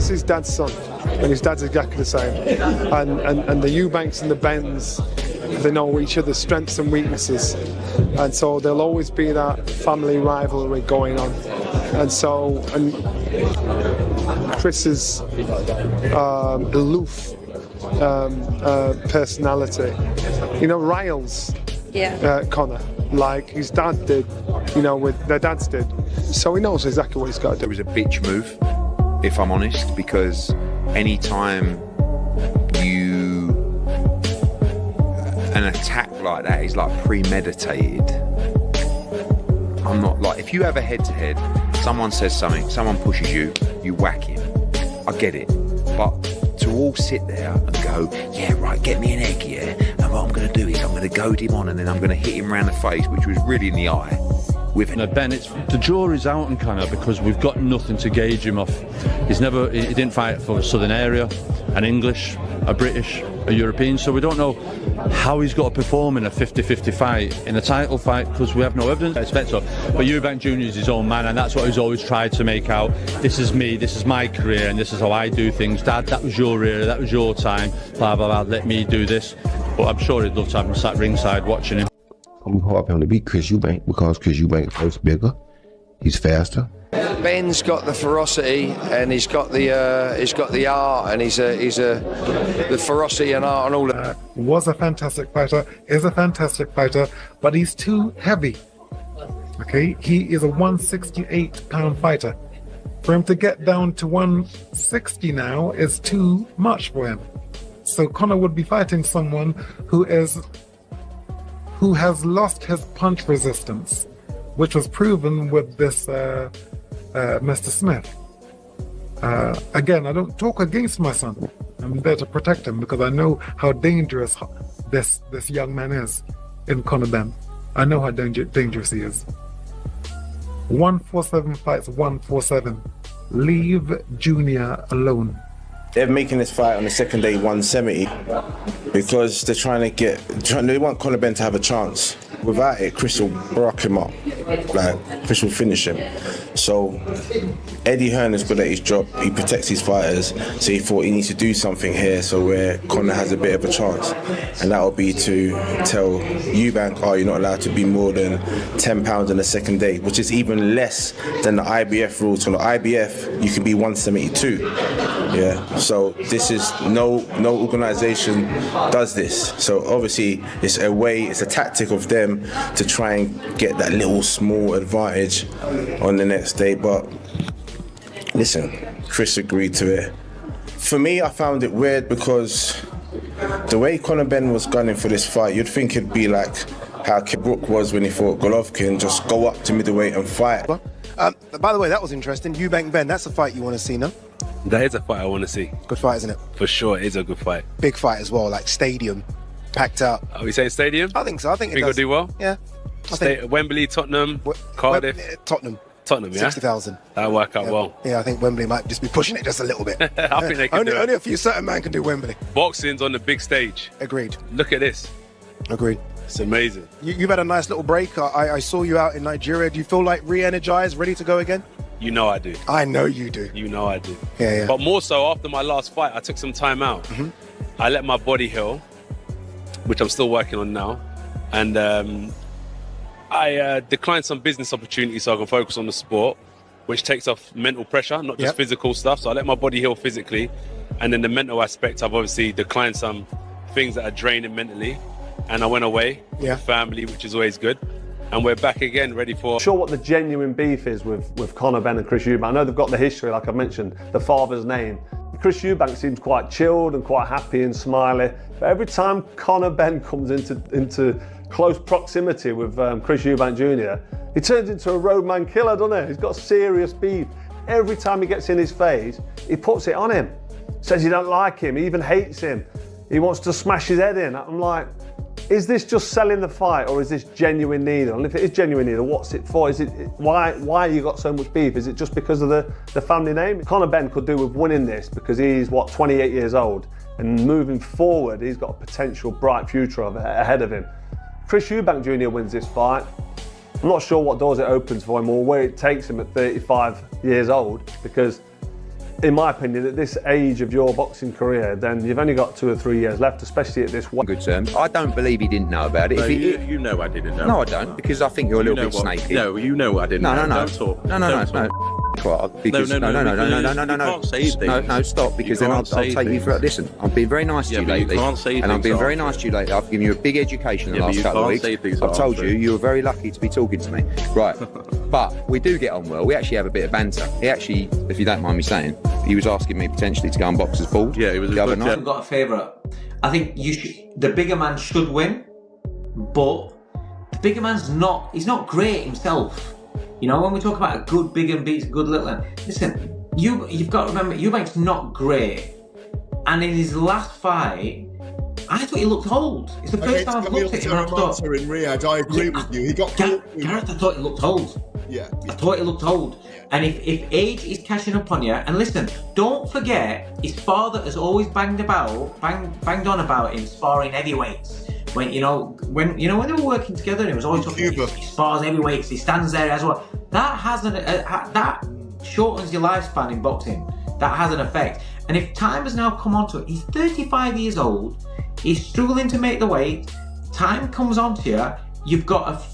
Connor's his dad's son, and his dad's exactly the same. And the Eubanks and the Benns, they know each other's strengths and weaknesses, and so there'll always be that family rivalry going on. And Chris's aloof personality, riles Conor, like his dad did, with their dads did. So he knows exactly what he's got to do. It was a bitch move, if I'm honest, because any time an attack like that is like premeditated, I'm not like, if you have a head-to-head, someone says something, someone pushes you, you whack him. I get it, but to all sit there and go, yeah, right, get me an egg, yeah, and what I'm going to do is I'm going to goad him on and then I'm going to hit him around the face, which was really in the eye. With Ben, the jury's out on Conor because we've got nothing to gauge him off. He didn't fight for a southern area, an English, a British, a European, so we don't know how he's got to perform in a 50-50 fight, in a title fight, because we have no evidence. I expect so. But Eubank Jr is his own man, and that's what he's always tried to make out. This is me, this is my career, and this is how I do things. Dad, that was your era, that was your time, blah, blah, blah, let me do this. But I'm sure he'd love to have him sat ringside watching him. I'm hard for him to beat Chris Eubank because Chris Eubank is bigger, he's faster. Ben's got the ferocity and he's got the art, and he's the ferocity and art and all that. Was a fantastic fighter, is a fantastic fighter, but he's too heavy. Okay, he is a 168-pound fighter. For him to get down to 160 now is too much for him. So Conor would be fighting someone who has lost his punch resistance, which was proven with this Mr. Smith. Again, I don't talk against my son. I'm there to protect him because I know how dangerous this young man is in Conor Benn. I know how dangerous he is. 147 fights, 147. Leave Junior alone. They're making this fight on the second day 170 because they want Conor Benn to have a chance. Without it, Chris will rock him up. Chris will finish him. So Eddie Hearn is good at his job. He protects his fighters. So he thought he needs to do something here so where Conor has a bit of a chance. And that will be to tell Eubank, you're not allowed to be more than 10 pounds on the second day, which is even less than the IBF rules. So the IBF, you can be 172. Yeah. So this is no organisation does this. So obviously it's a tactic of them to try and get that little small advantage on the next day. But listen, Chris agreed to it. For me, I found it weird because the way Conor Benn was gunning for this fight, you'd think it'd be like how Brook was when he fought Golovkin, just go up to middleweight and fight. By the way, that was interesting. Eubank Benn, that's a fight you want to see, no? That is a fight I want to see. Good fight, isn't it? For sure, it is a good fight. Big fight as well, like stadium, packed out. Are we saying stadium? I think so. I think it does. Do well? Yeah. Wembley, Tottenham, Cardiff. Tottenham, yeah? 60,000. That'll work out well. Yeah, I think Wembley might just be pushing it just a little bit. I think they can do it. Only a few certain men can do Wembley. Boxing's on the big stage. Agreed. Look at this. Agreed. It's amazing. You've had a nice little break. I saw you out in Nigeria. Do you feel like re-energized, ready to go again? You know I do. I know you do. You know I do. Yeah. But more so after my last fight, I took some time out. Mm-hmm. I let my body heal, which I'm still working on now. And I declined some business opportunities so I can focus on the sport, which takes off mental pressure, not just physical stuff. So I let my body heal physically. And then the mental aspect, I've obviously declined some things that are draining mentally. And I went away with family, which is always good. And we're back again, ready for... I'm sure what the genuine beef is with Conor Benn and Chris Eubank. I know they've got the history, like I mentioned, the father's name. Chris Eubank seems quite chilled and quite happy and smiley. But every time Conor Benn comes into close proximity with Chris Eubank Jr, he turns into a roadman killer, doesn't he? He's got serious beef. Every time he gets in his face, he puts it on him. Says he don't like him, he even hates him. He wants to smash his head in. I'm like, is this just selling the fight or is this genuine neither? And if it is genuine neither, what's it for? Is it why you got so much beef? Is it just because of the family name? Conor Benn could do with winning this because he's 28 years old, and moving forward he's got a potential bright future ahead of him. Chris Eubank Jr wins this fight. I'm not sure what doors it opens for him or where it takes him at 35 years old, because in my opinion, at this age of your boxing career, then you've only got 2 or 3 years left, especially at this one. Good terms. I don't believe he didn't know about it. No, If he, you know I didn't know. No, I don't, because I think you're a little bit snaky. No, you know I didn't know. Don't talk. No. Because, no. You can't say things. No, stop, because then I'll take you through it. Listen, I've been very nice to you lately. You can't say and I've things been very after. nice to you lately. I've given you a big education the Yeah, but last you couple of can't weeks. say things I've told after. you were very lucky to be talking to me. Right. But we do get on well. We actually have a bit of banter. He actually, if you don't mind me saying, he was asking me potentially to go and box as bald. Yeah, it was the other night. I've got a favourite. I think the bigger man should win, but the bigger man's he's not great himself. You know, when we talk about a good big and beats a good little man, listen, you've got to remember, Eubank's not great. And in his last fight, I thought he looked old. It's the first time I've looked at him and I thought... in Riyadh, I agree with you. He got... Gareth, I thought he looked old. Yeah. I thought he looked old. Yeah. And if age is catching up on you, and listen, don't forget, his father has always banged on about him sparring heavyweights. When they were working together, it was always talking, he spars heavyweights, he stands there as well. That that shortens your lifespan in boxing. That has an effect. And if time has now come onto it, he's 35 years old, he's struggling to make the weight, time comes onto you, you've got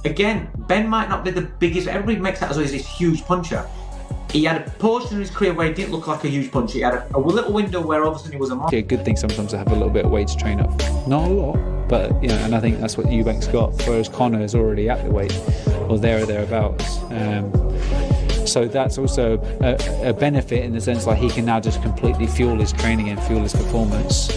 again, Ben might not be the biggest, everybody makes that as though he's this huge puncher. He had a portion of his career where he didn't look like a huge puncher. He had a little window where all of a sudden he was a monster. A good thing sometimes to have a little bit of weight to train up. Not a lot, but and I think that's what Eubank's got, whereas Conor is already at the weight, or there or thereabouts. So that's also a benefit in the sense like he can now just completely fuel his training and fuel his performance.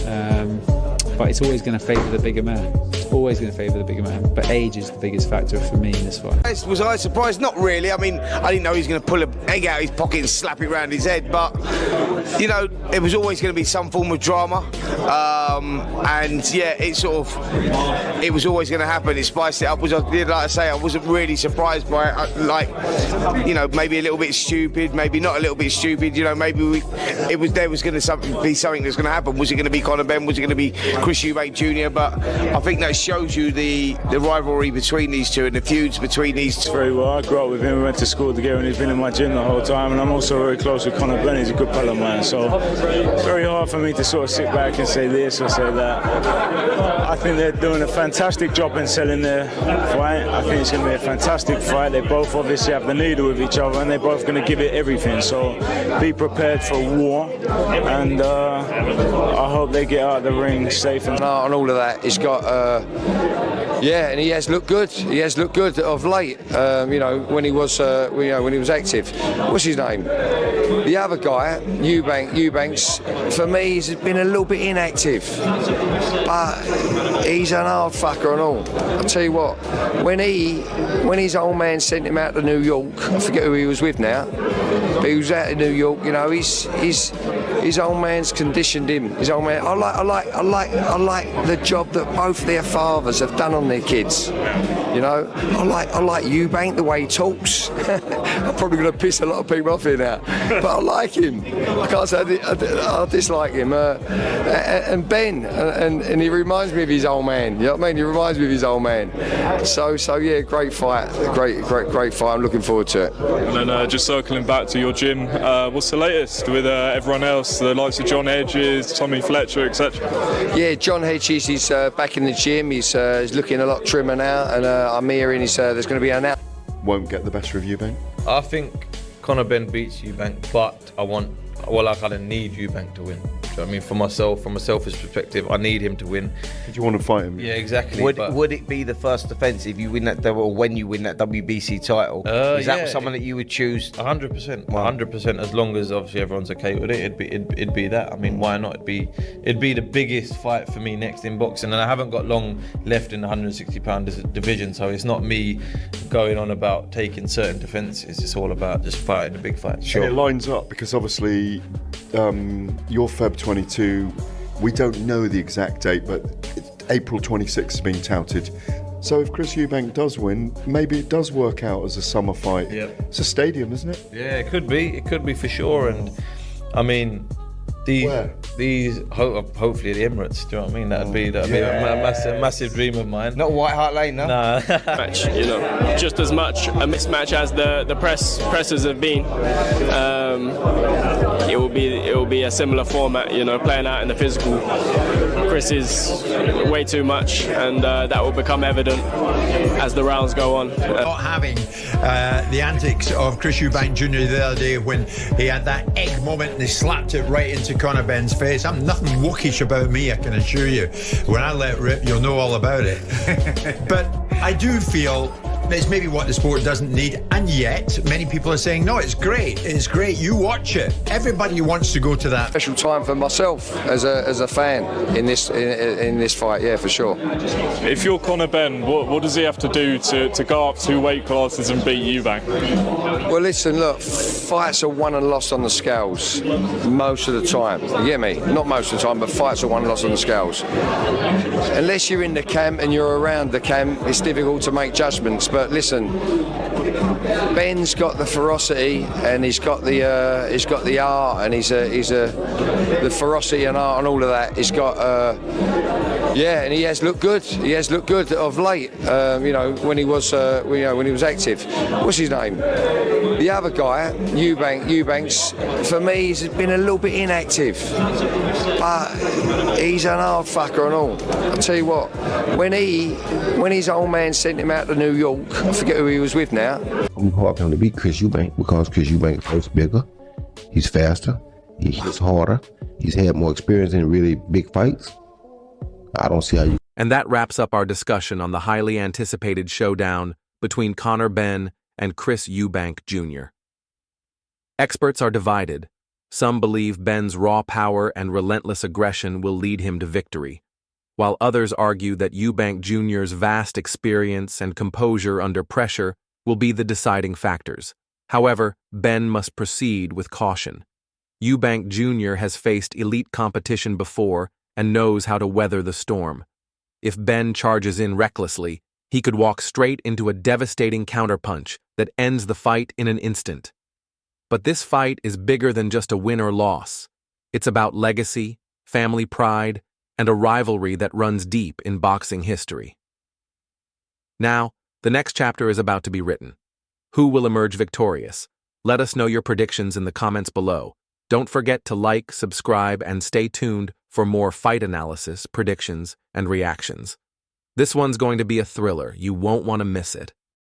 But it's always going to favour the bigger man. It's always going to favour the bigger man. But age is the biggest factor for me in this fight. Was I surprised? Not really. I mean, I didn't know he was going to pull an egg out of his pocket and slap it around his head. But, it was always going to be some form of drama. And, yeah, it was always going to happen. It spiced it up. Like I say, I wasn't really surprised by it. Maybe a little bit stupid, maybe not a little bit stupid. Maybe there was going to be something that's going to happen. Was it going to be Conor Benn? Was it going to be Chris Eubank Jr.? But I think that shows you the rivalry between these two and the feuds between these two. Very well. I grew up with him. We went to school together, and he's been in my gym the whole time. And I'm also very close with Conor Benn. He's a good pal of mine. So it's very hard for me to sort of sit back and say this or say that. I think they're doing a fantastic job in selling their fight. I think it's going to be a fantastic fight. They both obviously have the needle with each other, and they're both going to give it everything. So be prepared for war. And I hope they get out of the ring safe and on all of that. He's got and he has looked good. He has looked good of late. When he was active. What's his name? The other guy, Eubanks, for me, he's been a little bit inactive, but he's an hard fucker and all. I'll tell you what, when his old man sent him out to New York, I forget who he was with now, but he was out in New York. His old man's conditioned him. His old man. I like the job that both their fathers have done on their kids. I like Eubank, the way he talks. I'm probably going to piss a lot of people off here now, but I like him. I can't say I dislike him. And Ben, and he reminds me of his old man. You know what I mean? He reminds me of his old man. So yeah, great fight, great fight. I'm looking forward to it. And then just circling back to your gym, what's the latest with everyone else, the likes of John Hedges, Tommy Fletcher, etc.? Yeah, John Hedges, he's back in the gym. He's looking a lot trimmer now, and I'm hearing there's going to be an out. Won't get the best of Eubank? I think Conor Benn beats Eubank, but I kind of need Eubank to win. Do you know what I mean? For myself, from a selfish perspective, I need him to win. Did you want to fight him? Yeah, exactly. Would it be the first defence if you win that, or when you win that WBC title? Is that someone that you would choose? 100%, 100%. As long as obviously everyone's okay with it, it'd be that. I mean, why not? It'd be the biggest fight for me next in boxing, and I haven't got long left in the 160-pound division, so it's not me going on about taking certain defences. It's all about just fighting the big fight. Sure. And it lines up because obviously your Feb 22, we don't know the exact date, but April 26 has been touted. So if Chris Eubank does win, maybe it does work out as a summer fight. Yep. It's a stadium, isn't it? Yeah, it could be. It could be for sure. And I mean, hopefully the Emirates. Do you know what I mean? That'd be a massive dream of mine. Not White Hart Lane, no. Nah. Match, just as much a mismatch as the pressers have been. it will be a similar format, you know, playing out in the physical. Chris is way too much, and that will become evident as the rounds go on. Not having the antics of Chris Eubank Jr. the other day when he had that egg moment and he slapped it right into Conor Benn's face. I'm nothing wookish about me, I can assure you. When I let rip, you'll know all about it. But I do feel it's maybe what the sport doesn't need, and yet many people are saying, no, it's great, you watch it. Everybody wants to go to that. Special time for myself as a fan in this fight, yeah, for sure. If you're Conor Benn, what does he have to do to go up 2 weight classes and beat Eubank? Well, listen, look, fights are won and lost on the scales most of the time. You get me? Not most of the time, but fights are won and lost on the scales. Unless you're in the camp and you're around the camp, it's difficult to make judgments. But listen, Ben's got the ferocity and he's got the art, and the ferocity and art and all of that. He's got yeah, and he has looked good. He has looked good of late. You know, when he was active. What's his name? The other guy, Eubanks. For me, he's been a little bit inactive, but he's an hard fucker and all. I'll tell you what, when his old man sent him out to New York, I forget who he was with now. I'm hard for him to beat Chris Eubank because Chris Eubank is bigger, he's faster, he hits harder, he's had more experience in really big fights. I don't see how you... And that wraps up our discussion on the highly anticipated showdown between Conor Benn and Chris Eubank Jr. Experts are divided. Some believe Benn's raw power and relentless aggression will lead him to victory, while others argue that Eubank Jr.'s vast experience and composure under pressure will be the deciding factors. However, Benn must proceed with caution. Eubank Jr. has faced elite competition before and knows how to weather the storm. If Benn charges in recklessly, he could walk straight into a devastating counterpunch that ends the fight in an instant. But this fight is bigger than just a win or loss. It's about legacy, family pride, and a rivalry that runs deep in boxing history. Now, the next chapter is about to be written. Who will emerge victorious? Let us know your predictions in the comments below. Don't forget to like, subscribe, and stay tuned for more fight analysis, predictions, and reactions. This one's going to be a thriller. You won't want to miss it.